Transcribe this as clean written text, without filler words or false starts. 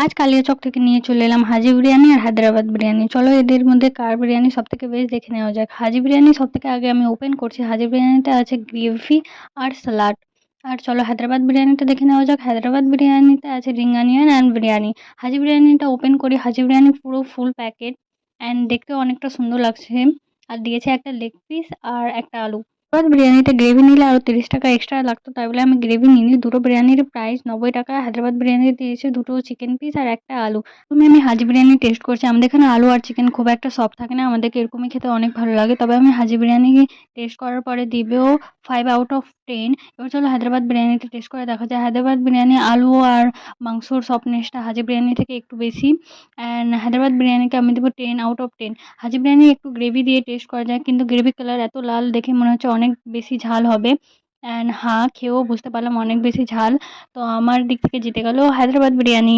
আজ কালিয়াচক থেকে নিয়ে চলে এলাম হাজি বিরিয়ানি আর হায়দ্রাবাদ বিরিয়ানি। চলো এদের মধ্যে কার বিরিয়ানি সবথেকে বেশ দেখে নেওয়া যাক। হাজি বিরিয়ানি সবথেকে আগে আমি ওপেন করছি। হাজি বিরিয়ানিতে আছে গ্রেভি আর সালাড। আর চলো হায়দ্রাবাদ বিরিয়ানিটা দেখে নেওয়া যাক। হায়দ্রাবাদ বিরিয়ানিতে আছে রিং অনিয়ন অ্যান্ড বিরিয়ানি। হাজি বিরিয়ানিটা ওপেন করি। হাজি বিরিয়ানি পুরো ফুল প্যাকেট অ্যান্ড দেখতেও অনেকটা সুন্দর লাগছে। আর দিয়েছে একটা লেগ পিস আর একটা আলু। হায়দ্রাবাদ বিরিয়ানিতে গ্রেভি নিলে আরও 30 টাকা এক্সট্রা লাগতো, তাই বলে আমি গ্রেভি নিইনি। দুটো বিরিয়ানির প্রাইস 90 টাকা। হায়দ্রাবাদ বিরিয়ানি দিয়েছে দুটো চিকেন পিস আর একটা আলু। প্রথমে আমি হাজি বিরিয়ানি টেস্ট করছি। আমাদের এখানে আলু আর চিকেন খুব একটা সফট থাকে না, আমাদেরকে এরকমই খেতে অনেক ভালো লাগে। তবে আমি হাজি বিরিয়ানি টেস্ট করার পরে দিবেও 5 আউট অফ 10। এবার চলো হায়দ্রাবাদ বিরিয়ানিটা টেস্ট করে দেখা যায়। হায়দ্রাবাদ বিরিয়ানি আলু আর মাংসর সফটনেসটা হাজি বিরিয়ানি থেকে একটু বেশি, অ্যান্ড হায়দ্রাবাদ বিরিয়ানিকে আমি দেবো 10 আউট অফ 10। হাজি বিরিয়ানি একটু গ্রেভি দিয়ে টেস্ট করা যায়, কিন্তু গ্রেভি কালার এত লাল দেখে মনে হচ্ছে অনেক বেশি ঝাল হবে। অ্যান্ড হ্যাঁ, খেয়েও বুঝতে পারলাম অনেক বেশি ঝাল। তো আমার দিক থেকে জিতে গেল হায়দ্রাবাদ বিরিয়ানি।